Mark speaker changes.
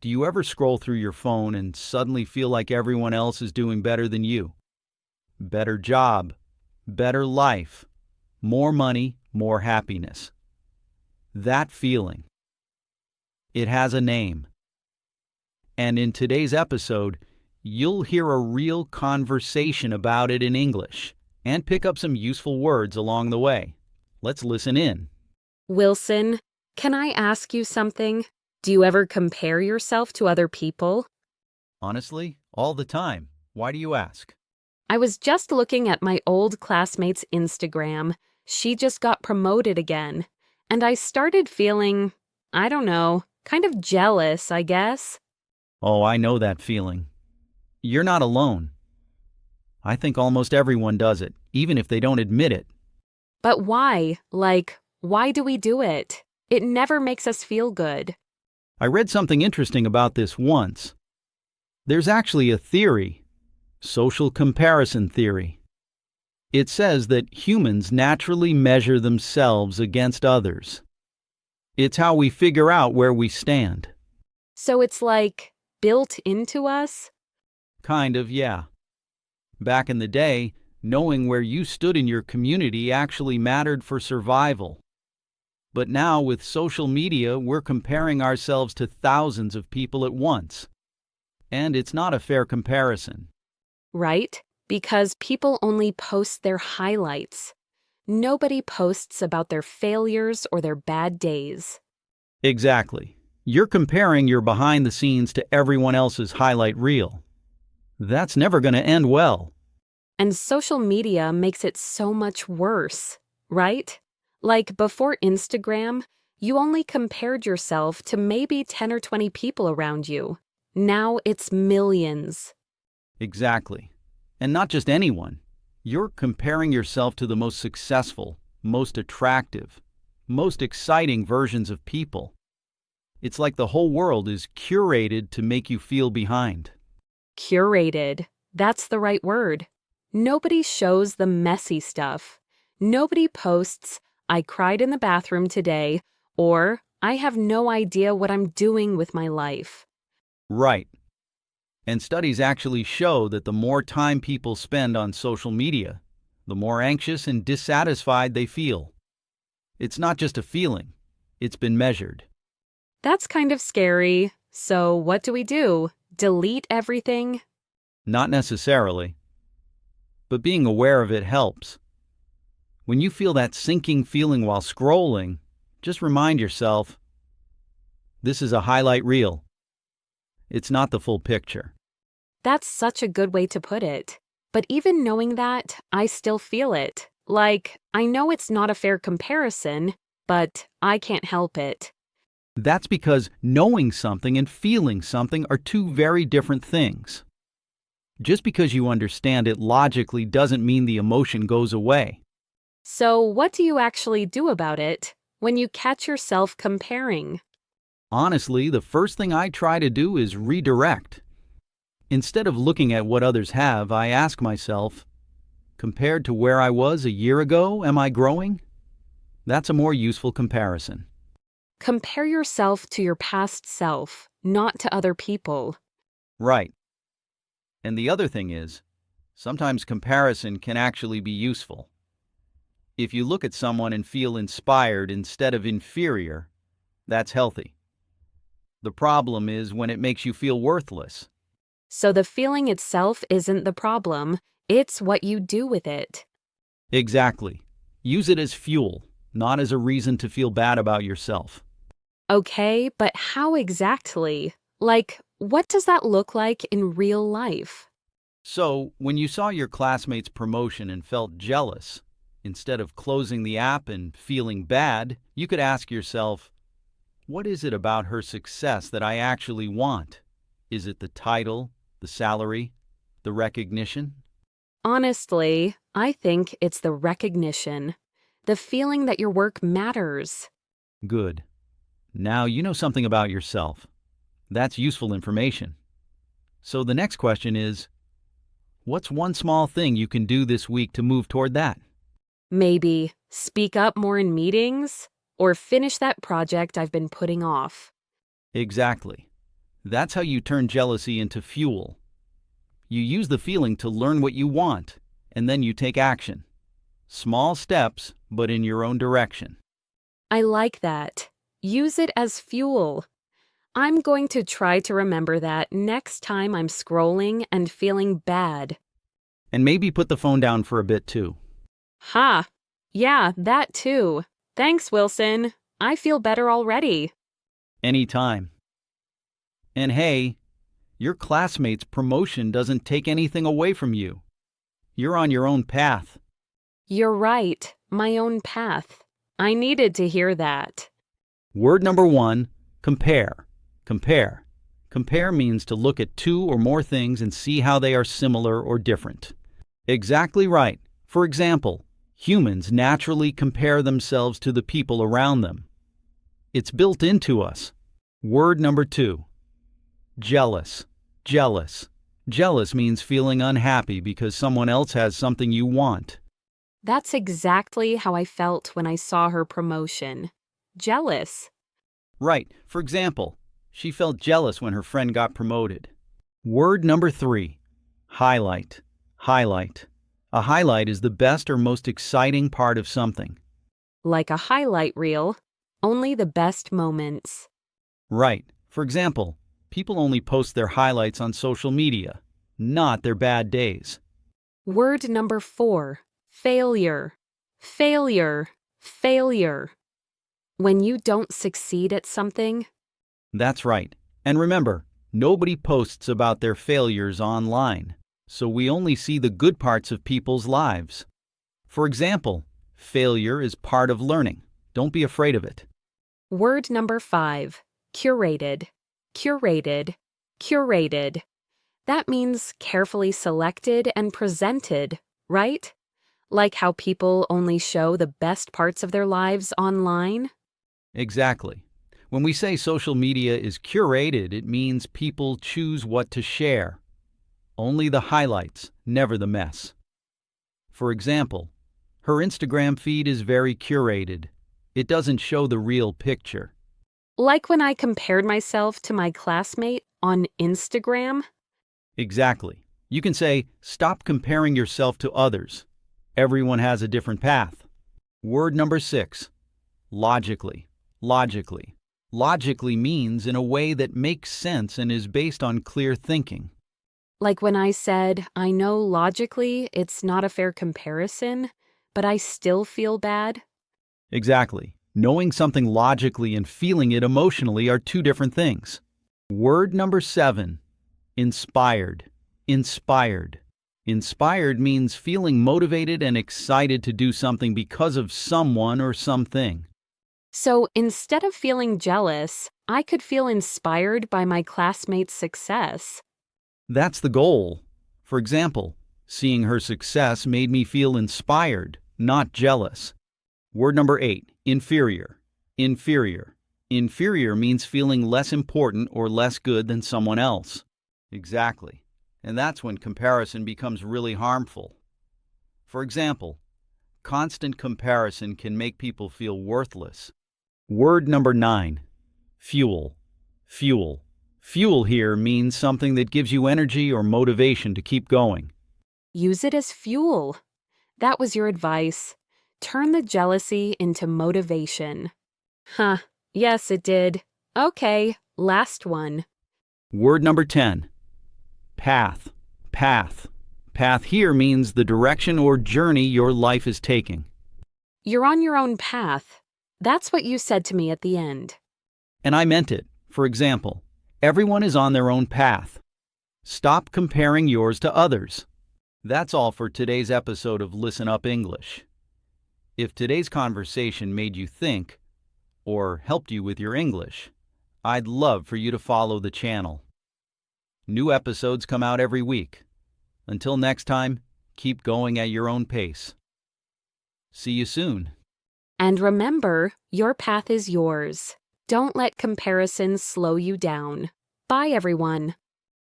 Speaker 1: Do you ever scroll through your phone and suddenly feel like everyone else is doing better than you? Better job, better life, more money, more happiness. That feeling. It has a name. And in today's episode, you'll hear a real conversation about it in English and pick up some useful words along the way. Let's listen in.
Speaker 2: Wilson, can I ask you something? Do you ever compare yourself to other people?
Speaker 1: Honestly, all the time. Why do you ask?
Speaker 2: I was just looking at my old classmate's Instagram. She just got promoted again. And I started feeling, I don't know, kind of jealous, I guess.
Speaker 1: Oh, I know that feeling. You're not alone. I think almost everyone does it, even if they don't admit it.
Speaker 2: But why? Why do we do it? It never makes us feel good.
Speaker 1: I read something interesting about this once. There's actually a theory, social comparison theory. It says that humans naturally measure themselves against others. It's how we figure out where we stand.
Speaker 2: So it's built into us?
Speaker 1: Kind of, yeah. Back in the day, knowing where you stood in your community actually mattered for survival. But now with social media, we're comparing ourselves to thousands of people at once. And it's not a fair comparison.
Speaker 2: Right? Because people only post their highlights. Nobody posts about their failures or their bad days.
Speaker 1: Exactly. You're comparing your behind the scenes to everyone else's highlight reel. That's never going to end well.
Speaker 2: And social media makes it so much worse, right? Before Instagram, you only compared yourself to maybe 10 or 20 people around you. Now it's millions.
Speaker 1: Exactly. And not just anyone. You're comparing yourself to the most successful, most attractive, most exciting versions of people. It's like the whole world is curated to make you feel behind.
Speaker 2: Curated. That's the right word. Nobody shows the messy stuff. Nobody posts, I cried in the bathroom today, or I have no idea what I'm doing with my life.
Speaker 1: Right. And studies actually show that the more time people spend on social media, the more anxious and dissatisfied they feel. It's not just a feeling. It's been measured.
Speaker 2: That's kind of scary. So what do? Delete everything?
Speaker 1: Not necessarily. But being aware of it helps. When you feel that sinking feeling while scrolling, just remind yourself, this is a highlight reel. It's not the full picture.
Speaker 2: That's such a good way to put it. But even knowing that, I still feel it. I know it's not a fair comparison, but I can't help it.
Speaker 1: That's because knowing something and feeling something are two very different things. Just because you understand it logically doesn't mean the emotion goes away.
Speaker 2: So what do you actually do about it when you catch yourself comparing?
Speaker 1: Honestly, the first thing I try to do is redirect. Instead of looking at what others have, I ask myself, compared to where I was a year ago, am I growing? That's a more useful comparison.
Speaker 2: Compare yourself to your past self, not to other people.
Speaker 1: Right. And the other thing is, sometimes comparison can actually be useful. If you look at someone and feel inspired instead of inferior, that's healthy. The problem is when it makes you feel worthless.
Speaker 2: So the feeling itself isn't the problem, it's what you do with it.
Speaker 1: Exactly. Use it as fuel, not as a reason to feel bad about yourself.
Speaker 2: Okay, but how exactly? What does that look like in real life?
Speaker 1: So, when you saw your classmate's promotion and felt jealous, instead of closing the app and feeling bad, you could ask yourself, what is it about her success that I actually want? Is it the title, the salary, the recognition?
Speaker 2: Honestly, I think it's the recognition. The feeling that your work matters.
Speaker 1: Good. Now you know something about yourself. That's useful information. So the next question is, what's one small thing you can do this week to move toward that?
Speaker 2: Maybe speak up more in meetings or finish that project I've been putting off.
Speaker 1: Exactly. That's how you turn jealousy into fuel. You use the feeling to learn what you want, and then you take action. Small steps, but in your own direction.
Speaker 2: I like that. Use it as fuel. I'm going to try to remember that next time I'm scrolling and feeling bad.
Speaker 1: And maybe put the phone down for a bit too.
Speaker 2: Ha! Yeah, that too. Thanks, Wilson. I feel better already.
Speaker 1: Anytime. And hey, your classmate's promotion doesn't take anything away from you. You're on your own path.
Speaker 2: You're right, my own path. I needed to hear that.
Speaker 1: Word number 1, compare. Compare. Compare means to look at two or more things and see how they are similar or different. Exactly right. For example, humans naturally compare themselves to the people around them. It's built into us. Word number 2, jealous. Jealous. Jealous means feeling unhappy because someone else has something you want.
Speaker 2: That's exactly how I felt when I saw her promotion. Jealous.
Speaker 1: Right. For example, she felt jealous when her friend got promoted. Word number 3, highlight. Highlight. A highlight is the best or most exciting part of something.
Speaker 2: Like a highlight reel, only the best moments.
Speaker 1: Right. For example, people only post their highlights on social media, not their bad days.
Speaker 2: Word number 4, failure. Failure. Failure. When you don't succeed at something.
Speaker 1: That's right. And remember, nobody posts about their failures online, so we only see the good parts of people's lives. For example, failure is part of learning. Don't be afraid of it.
Speaker 2: Word number 5, curated. Curated. Curated. That means carefully selected and presented, right? Like how people only show the best parts of their lives online?
Speaker 1: Exactly. When we say social media is curated, it means people choose what to share. Only the highlights, never the mess. For example, her Instagram feed is very curated. It doesn't show the real picture.
Speaker 2: Like when I compared myself to my classmate on Instagram?
Speaker 1: Exactly. You can say, stop comparing yourself to others. Everyone has a different path. Word number 6, logically. Logically. Logically means in a way that makes sense and is based on clear thinking.
Speaker 2: Like when I said, I know logically it's not a fair comparison, but I still feel bad.
Speaker 1: Exactly. Knowing something logically and feeling it emotionally are two different things. Word number 7, inspired. Inspired. Inspired means feeling motivated and excited to do something because of someone or something.
Speaker 2: So instead of feeling jealous, I could feel inspired by my classmate's success.
Speaker 1: That's the goal. For example, seeing her success made me feel inspired, not jealous. Word number 8, inferior. Inferior. Inferior means feeling less important or less good than someone else. Exactly. And that's when comparison becomes really harmful. For example, constant comparison can make people feel worthless. Word number 9, fuel. Fuel. Fuel here means something that gives you energy or motivation to keep going.
Speaker 2: Use it as fuel. That was your advice. Turn the jealousy into motivation. Huh, yes it did. Okay, last one.
Speaker 1: Word number 10, path. Path. Path here means the direction or journey your life is taking.
Speaker 2: You're on your own path. That's what you said to me at the end.
Speaker 1: And I meant it. For example, everyone is on their own path. Stop comparing yours to others. That's all for today's episode of Listen Up English. If today's conversation made you think or helped you with your English, I'd love for you to follow the channel. New episodes come out every week. Until next time, keep going at your own pace. See you soon.
Speaker 2: And remember, your path is yours. Don't let comparison slow you down. Bye, everyone.